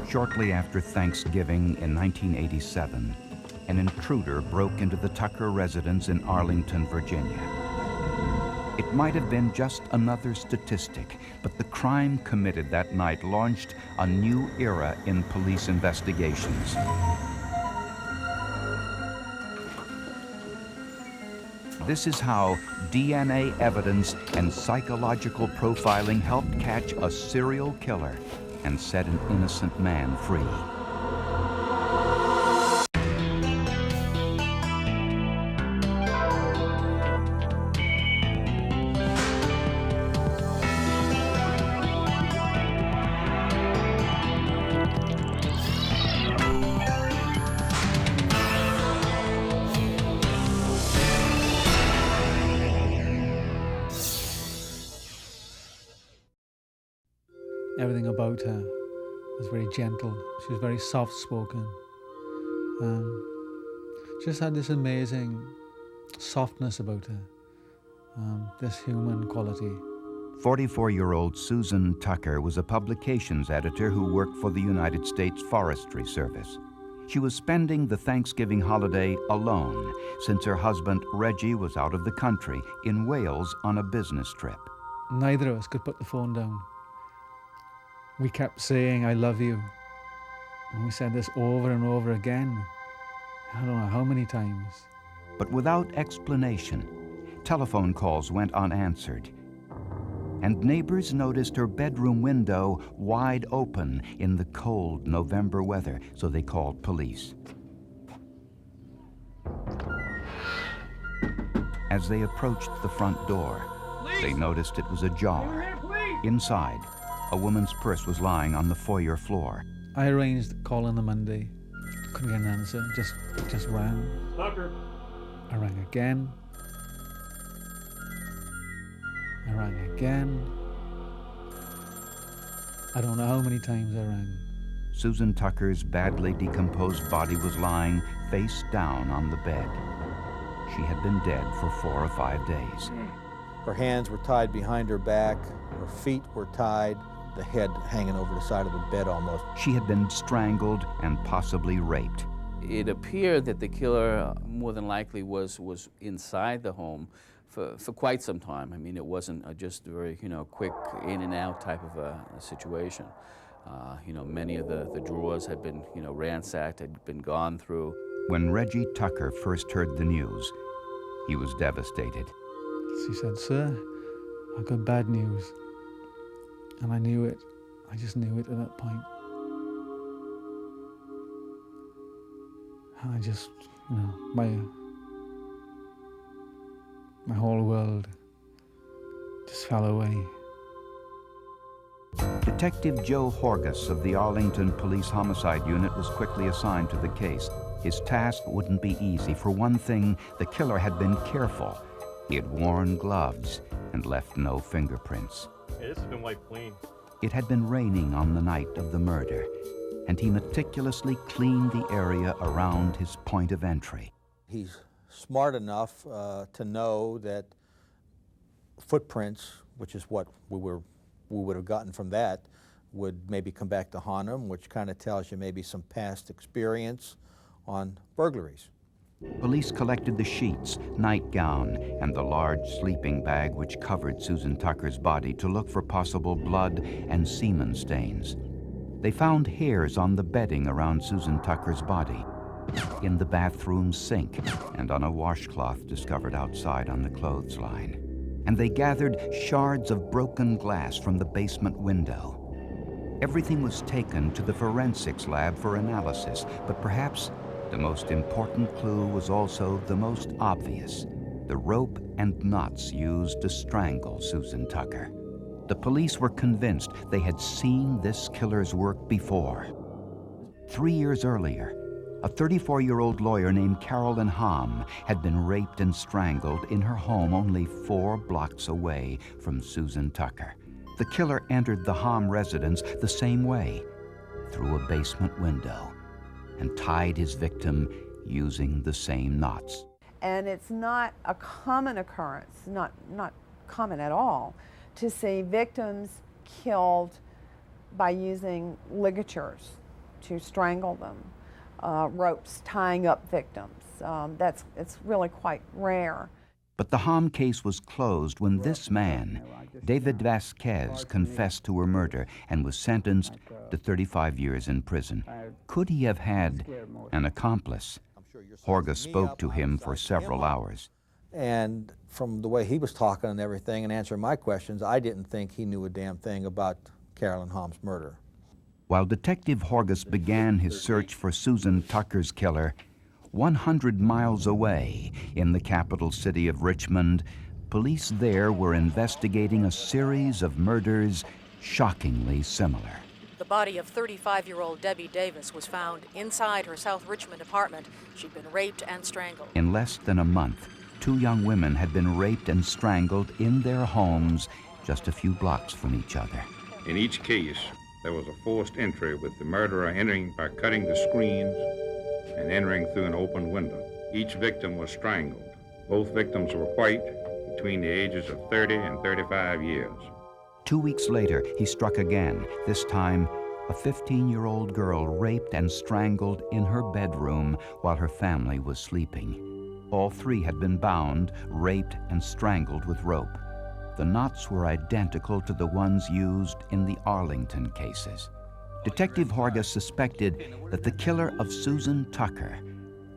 Shortly after Thanksgiving in 1987, an intruder broke into the Tucker residence in Arlington, Virginia. It might have been just another statistic, but the crime committed that night launched a new era in police investigations. This is how DNA evidence and psychological profiling helped catch a serial killer and set an innocent man free. Everything about her was very gentle. She was very soft-spoken. Just had this amazing softness about her, this human quality. 44-year-old Susan Tucker was a publications editor who worked for the United States Forestry Service. She was spending the Thanksgiving holiday alone since her husband Reggie was out of the country in Wales on a business trip. Neither of us could put the phone down. We kept saying, "I love you." And we said this over and over again. I don't know how many times. But without explanation, telephone calls went unanswered. And neighbors noticed her bedroom window wide open in the cold November weather, so they called police. As they approached the front door, they noticed it was ajar. Inside, a woman's purse was lying on the foyer floor. I arranged a call on the Monday. Couldn't get an answer, just rang. Tucker. I rang again. I rang again. I don't know how many times I rang. Susan Tucker's badly decomposed body was lying face down on the bed. She had been dead for 4 or 5 days. Her hands were tied behind her back, her feet were tied, the head hanging over the side of the bed almost. She had been strangled and possibly raped. It appeared that the killer more than likely was inside the home for quite some time. I mean, it wasn't just a very, quick in and out type of a situation. Many of the drawers had been, ransacked, had been gone through. When Reggie Tucker first heard the news, he was devastated. She said, "Sir, I've got bad news." And I knew it. I just knew it at that point. I just, my whole world just fell away. Detective Joe Horgus of the Arlington Police Homicide Unit was quickly assigned to the case. His task wouldn't be easy. For one thing, the killer had been careful. He had worn gloves and left no fingerprints. Hey, this has been wiped clean. It had been raining on the night of the murder, and he meticulously cleaned the area around his point of entry. He's smart enough to know that footprints, which is what we would have gotten from that, would maybe come back to haunt him, which kind of tells you maybe some past experience on burglaries. Police collected the sheets, nightgown, and the large sleeping bag which covered Susan Tucker's body to look for possible blood and semen stains. They found hairs on the bedding around Susan Tucker's body, in the bathroom sink, and on a washcloth discovered outside on the clothesline. And they gathered shards of broken glass from the basement window. Everything was taken to the forensics lab for analysis, but perhaps the most important clue was also the most obvious: the rope and knots used to strangle Susan Tucker. The police were convinced they had seen this killer's work before. 3 years earlier, a 34-year-old lawyer named Carolyn Hom had been raped and strangled in her home only 4 blocks away from Susan Tucker. The killer entered the Hom residence the same way, through a basement window, and tied his victim using the same knots. And it's not a common occurrence, not common at all, to see victims killed by using ligatures to strangle them, ropes tying up victims. It's really quite rare. But the Hom case was closed when this man, David Vasquez, confessed to her murder and was sentenced to 35 years in prison. Could he have had an accomplice? Horga spoke to him for several hours. And from the way he was talking and everything and answering my questions, I didn't think he knew a damn thing about Carolyn Hom's murder. While Detective Horgus began his search for Susan Tucker's killer, 100 miles away in the capital city of Richmond, police there were investigating a series of murders shockingly similar. The body of 35-year-old Debbie Davis was found inside her South Richmond apartment. She'd been raped and strangled. In less than a month, 2 young women had been raped and strangled in their homes just a few blocks from each other. In each case, there was a forced entry with the murderer entering by cutting the screens and entering through an open window. Each victim was strangled. Both victims were white, between the ages of 30 and 35 years. 2 weeks later, he struck again, this time a 15-year-old girl raped and strangled in her bedroom while her family was sleeping. All 3 had been bound, raped, and strangled with rope. The knots were identical to the ones used in the Arlington cases. Detective Horga suspected that the killer of Susan Tucker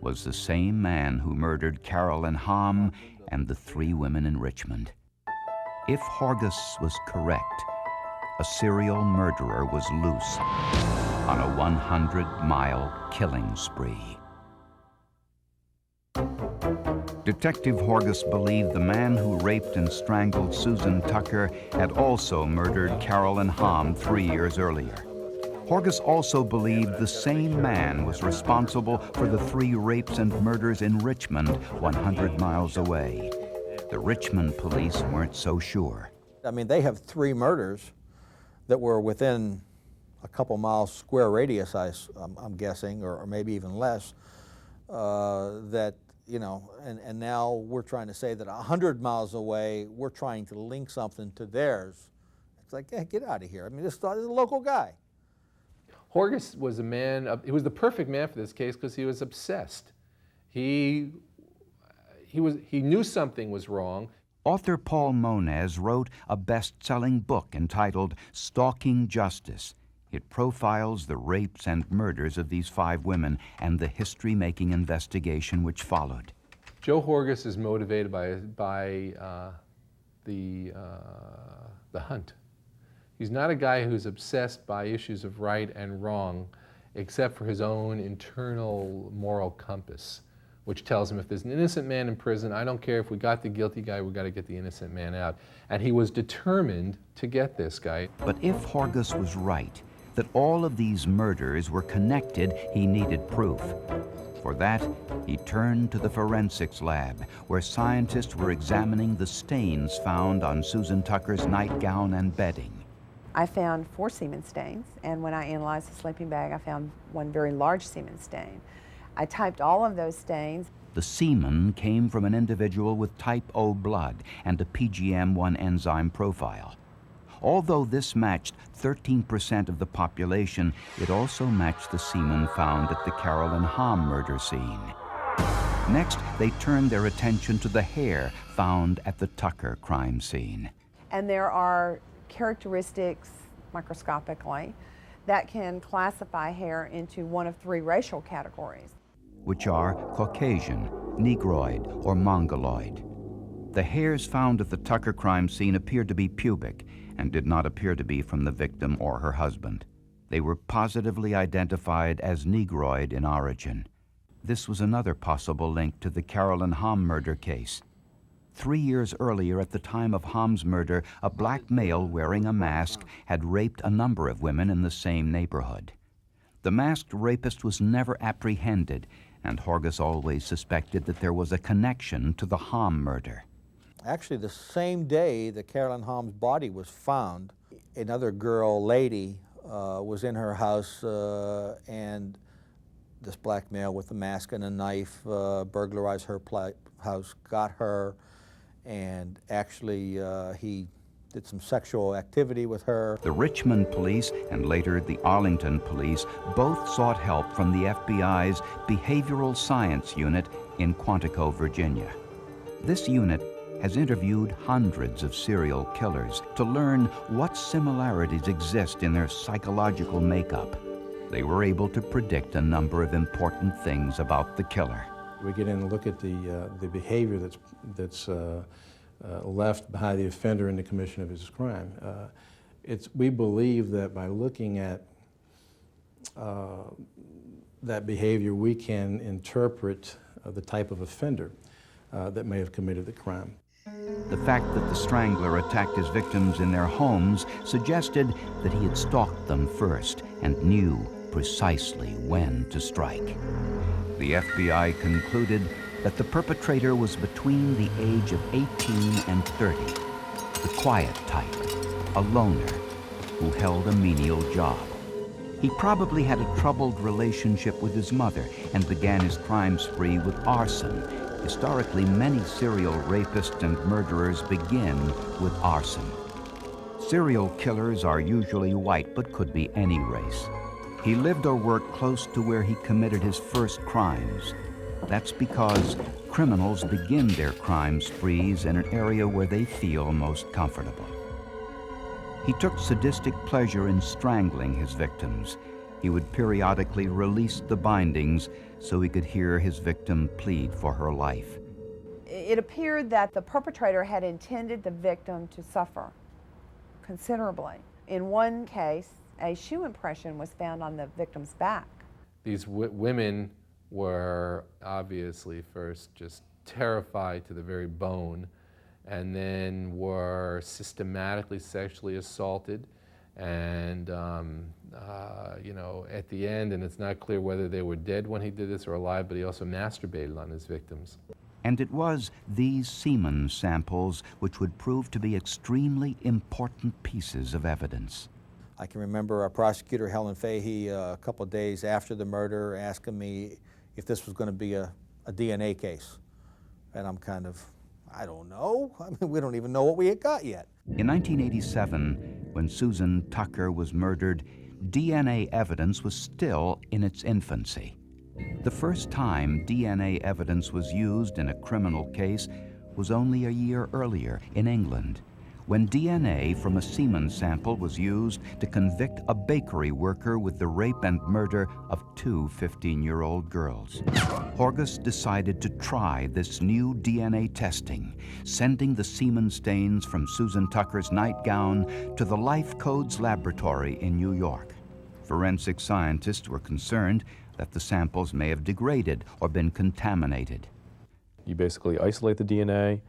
was the same man who murdered Carolyn Hom and the 3 women in Richmond. If Horgus was correct, a serial murderer was loose on a 100-mile killing spree. Detective Horgus believed the man who raped and strangled Susan Tucker had also murdered Carolyn Hom 3 years earlier. Horgus also believed the same man was responsible for the 3 rapes and murders in Richmond, 100 miles away. The Richmond police weren't so sure. I mean, they have 3 murders that were within a couple miles square radius, I'm guessing, or maybe even less, that, you know, and now we're trying to say that 100 miles away, we're trying to link something to theirs. It's like, hey, get out of here. I mean, this is a local guy. Horgus was a man, he was the perfect man for this case because he was obsessed. He knew something was wrong. Author Paul Moniz wrote a best-selling book entitled Stalking Justice. It profiles the rapes and murders of these 5 women and the history-making investigation which followed. Joe Horgus is motivated by the hunt. He's not a guy who's obsessed by issues of right and wrong, except for his own internal moral compass, which tells him if there's an innocent man in prison, I don't care if we got the guilty guy, we got to get the innocent man out. And he was determined to get this guy. But if Horgus was right, that all of these murders were connected, he needed proof. For that, he turned to the forensics lab, where scientists were examining the stains found on Susan Tucker's nightgown and bedding. I found 4 semen stains, and when I analyzed the sleeping bag, I found 1 very large semen stain. I typed all of those stains. The semen came from an individual with type O blood and a PGM1 enzyme profile. Although this matched 13% of the population, it also matched the semen found at the Carolyn Hom murder scene. Next, they turned their attention to the hair found at the Tucker crime scene. And there are characteristics, microscopically, that can classify hair into one of 3 racial categories, which are Caucasian, Negroid, or Mongoloid. The hairs found at the Tucker crime scene appeared to be pubic and did not appear to be from the victim or her husband. They were positively identified as Negroid in origin. This was another possible link to the Carolyn Hom murder case. 3 years earlier, at the time of Hom's murder, a black male wearing a mask had raped a number of women in the same neighborhood. The masked rapist was never apprehended, and Horgus always suspected that there was a connection to the Hom murder. Actually, the same day that Carolyn Hom's body was found, another girl, lady, was in her house, and this black male with a mask and a knife burglarized her house, got her, and actually he did some sexual activity with her. The Richmond police and later the Arlington police both sought help from the FBI's Behavioral Science Unit in Quantico, Virginia. This unit has interviewed hundreds of serial killers to learn what similarities exist in their psychological makeup. They were able to predict a number of important things about the killer. We get in and look at the behavior that's left by the offender in the commission of his crime. We believe that by looking at that behavior, we can interpret the type of offender that may have committed the crime. The fact that the Strangler attacked his victims in their homes suggested that he had stalked them first and knew precisely when to strike. The FBI concluded that the perpetrator was between the age of 18 and 30, the quiet type, a loner who held a menial job. He probably had a troubled relationship with his mother and began his crime spree with arson. Historically, many serial rapists and murderers begin with arson. Serial killers are usually white, but could be any race. He lived or worked close to where he committed his first crimes. That's because criminals begin their crime sprees in an area where they feel most comfortable. He took sadistic pleasure in strangling his victims. He would periodically release the bindings so he could hear his victim plead for her life. It appeared that the perpetrator had intended the victim to suffer considerably. In one case, a shoe impression was found on the victim's back. These women were obviously first just terrified to the very bone, and then were systematically sexually assaulted, and you know, at the end, and it's not clear whether they were dead when he did this or alive, but he also masturbated on his victims. And it was these semen samples which would prove to be extremely important pieces of evidence. I can remember our prosecutor, Helen Fahey, a couple of days after the murder, asking me if this was going to be a DNA case. And I'm kind of, I don't know. I mean, we don't even know what we had got yet. In 1987, when Susan Tucker was murdered, DNA evidence was still in its infancy. The first time DNA evidence was used in a criminal case was only a year earlier in England, when DNA from a semen sample was used to convict a bakery worker with the rape and murder of two 15-year-old girls. Horgus decided to try this new DNA testing, sending the semen stains from Susan Tucker's nightgown to the Life Codes laboratory in New York. Forensic scientists were concerned that the samples may have degraded or been contaminated. You basically isolate the DNA,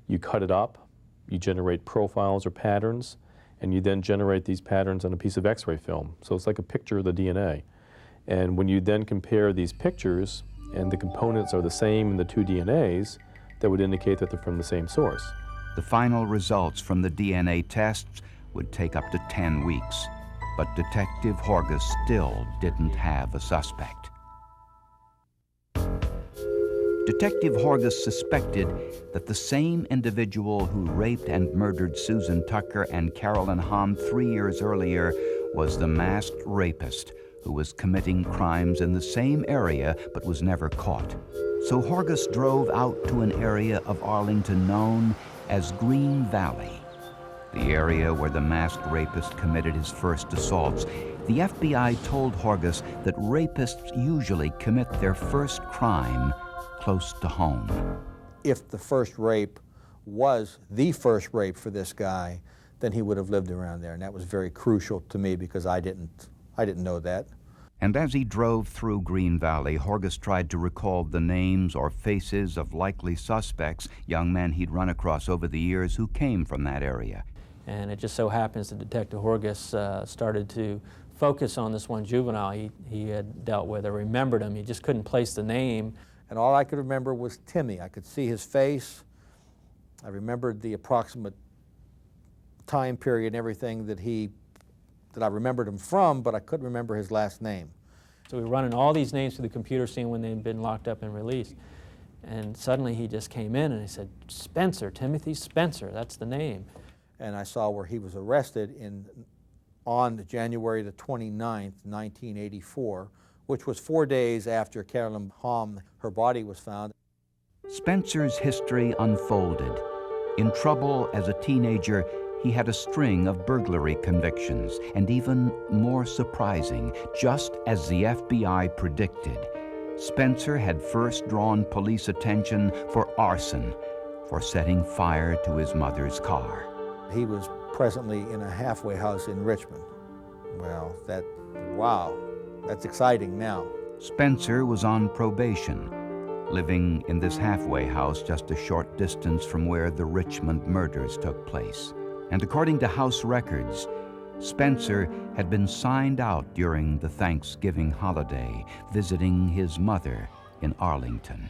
you cut it up, you generate profiles or patterns, and you then generate these patterns on a piece of X-ray film. So it's like a picture of the DNA. And when you then compare these pictures, and the components are the same in the two DNAs, that would indicate that they're from the same source. The final results from the DNA tests would take up to 10 weeks, but Detective Horgus still didn't have a suspect. Detective Horgus suspected that the same individual who raped and murdered Susan Tucker and Carolyn Hahn 3 years earlier was the masked rapist who was committing crimes in the same area but was never caught. So Horgus drove out to an area of Arlington known as Green Valley, the area where the masked rapist committed his first assaults. The FBI told Horgus that rapists usually commit their first crime close to home. If the first rape was the first rape for this guy, then he would have lived around there, and that was very crucial to me because I didn't know that. And as he drove through Green Valley, Horgus tried to recall the names or faces of likely suspects, young men he'd run across over the years who came from that area. And it just so happens that Detective Horgus started to focus on this one juvenile he had dealt with or remembered him. He just couldn't place the name. And all I could remember was Timmy. I could see his face. I remembered the approximate time period and everything that I remembered him from, but I couldn't remember his last name. So we were running all these names through the computer, seeing when they'd been locked up and released. And suddenly he just came in and he said, Spencer, Timothy Spencer, that's the name. and I saw where he was arrested on January the 29th, 1984, which was 4 days after Carolyn Hom, her body was found. Spencer's history unfolded. In trouble as a teenager, he had a string of burglary convictions, and even more surprising, just as the FBI predicted, Spencer had first drawn police attention for arson, for setting fire to his mother's car. He was presently in a halfway house in Richmond. Well, wow, that's exciting now. Spencer was on probation, living in this halfway house just a short distance from where the Richmond murders took place. And according to house records, Spencer had been signed out during the Thanksgiving holiday, visiting his mother in Arlington,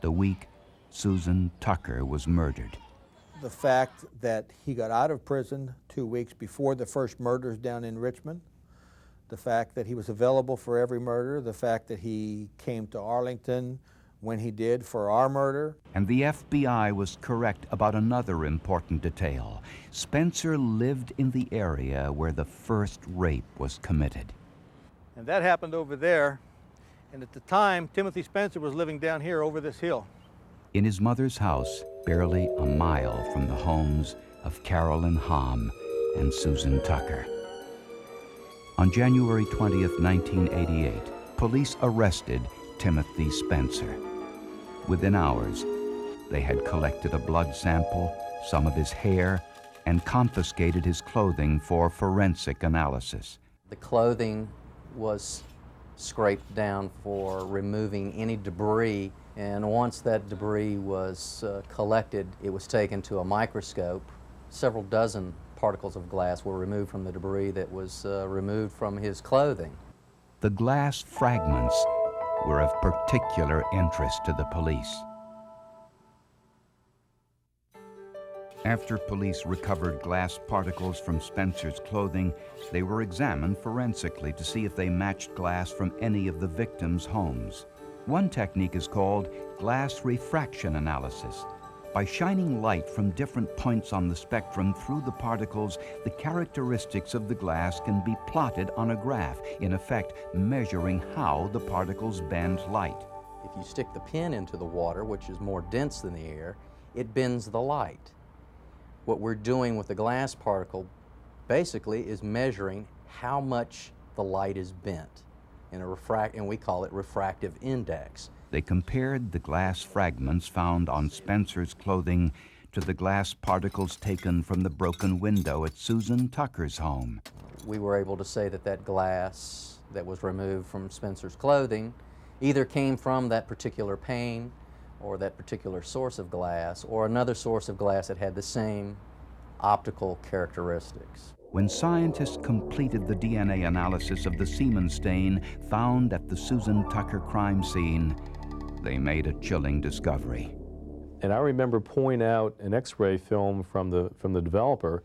the week Susan Tucker was murdered. The fact that he got out of prison 2 weeks before the first murders down in Richmond, the fact that he was available for every murder, the fact that he came to Arlington when he did for our murder. And the FBI was correct about another important detail. Spencer lived in the area where the first rape was committed. And that happened over there. And at the time, Timothy Spencer was living down here over this hill. In his mother's house, barely a mile from the homes of Carolyn Hom and Susan Tucker. On January 20th, 1988, police arrested Timothy Spencer. Within hours, they had collected a blood sample, some of his hair, and confiscated his clothing for forensic analysis. The clothing was scraped down for removing any debris, and once that debris was collected, it was taken to a microscope. Several dozen particles of glass were removed from the debris that was removed from his clothing. The glass fragments were of particular interest to the police. After police recovered glass particles from Spencer's clothing, they were examined forensically to see if they matched glass from any of the victims' homes. One technique is called glass refraction analysis. By shining light from different points on the spectrum through the particles, the characteristics of the glass can be plotted on a graph, in effect measuring how the particles bend light. If you stick the pin into the water, which is more dense than the air, it bends the light. What we're doing with the glass particle basically is measuring how much the light is bent in and we call it refractive index. They compared the glass fragments found on Spencer's clothing to the glass particles taken from the broken window at Susan Tucker's home. We were able to say that that glass that was removed from Spencer's clothing either came from that particular pane or that particular source of glass, or another source of glass that had the same optical characteristics. When scientists completed the DNA analysis of the semen stain found at the Susan Tucker crime scene, they made a chilling discovery. And I remember pulling out an X-ray film from the developer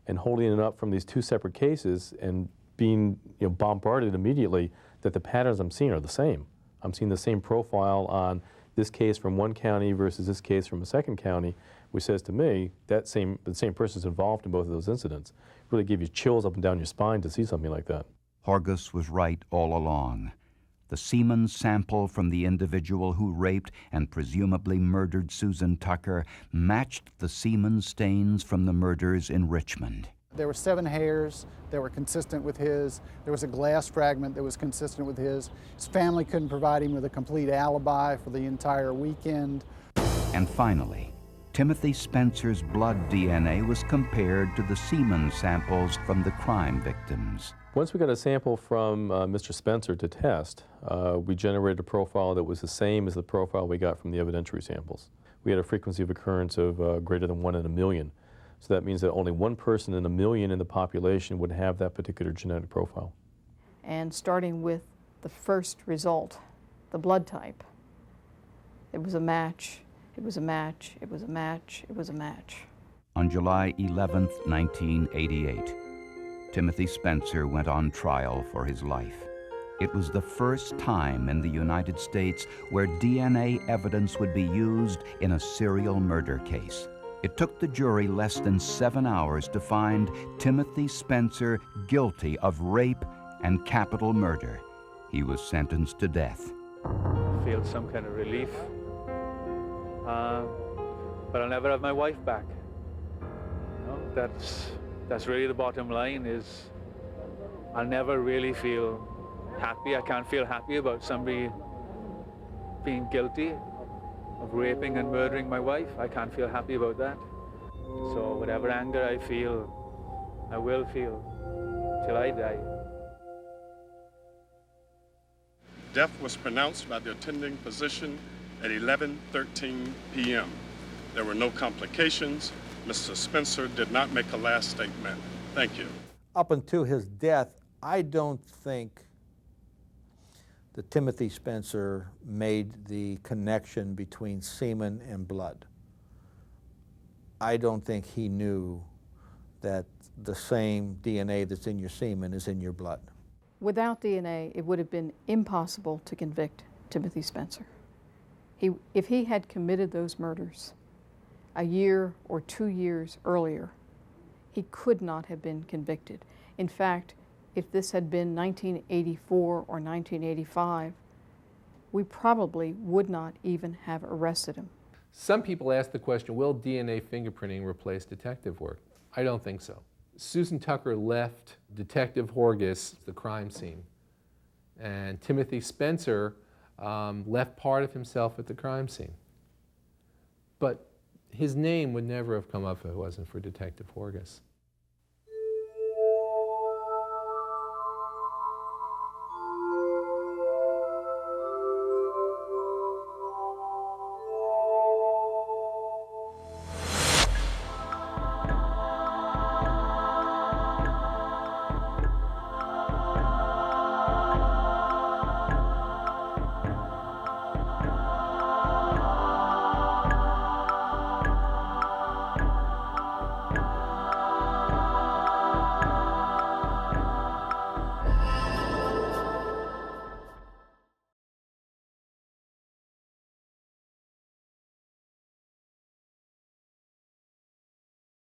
and holding it up from these two separate cases and being bombarded immediately that the patterns I'm seeing are the same. I'm seeing the same profile on this case from one county versus this case from a second county, which says to me that the same person's involved in both of those incidents. It really gave you chills up and down your spine to see something like that. Horgus was right all along. The semen sample from the individual who raped and presumably murdered Susan Tucker matched the semen stains from the murders in Richmond. There were 7 hairs that were consistent with his. There was a glass fragment that was consistent with his. His family couldn't provide him with a complete alibi for the entire weekend. And finally, Timothy Spencer's blood DNA was compared to the semen samples from the crime victims. Once we got a sample from Mr. Spencer to test, we generated a profile that was the same as the profile we got from the evidentiary samples. We had a frequency of occurrence of greater than 1 in a million. So that means that only one person in a million in the population would have that particular genetic profile. And starting with the first result, the blood type, it was a match, it was a match, it was a match, it was a match. On July 11th, 1988, Timothy Spencer went on trial for his life. It was the first time in the United States where DNA evidence would be used in a serial murder case. It took the jury less than 7 hours to find Timothy Spencer guilty of rape and capital murder. He was sentenced to death. I feel some kind of relief, but I'll never have my wife back. You know, that's really the bottom line. Is I'll never really feel happy. I can't feel happy about somebody being guilty of raping and murdering my wife. I can't feel happy about that. So whatever anger I feel, I will feel till I die. Death was pronounced by the attending physician at 11:13 p.m. There were no complications. Mr. Spencer did not make a last statement. Thank you. Up until his death, I don't think that Timothy Spencer made the connection between semen and blood. I don't think he knew that the same DNA that's in your semen is in your blood. Without DNA, it would have been impossible to convict Timothy Spencer. If he had committed those murders a year or 2 years earlier, he could not have been convicted. In fact, if this had been 1984 or 1985, we probably would not even have arrested him. Some people ask the question, will DNA fingerprinting replace detective work? I don't think so. Susan Tucker left Detective Horgus the crime scene, and Timothy Spencer left part of himself at the crime scene. But his name would never have come up if it wasn't for Detective Horgus.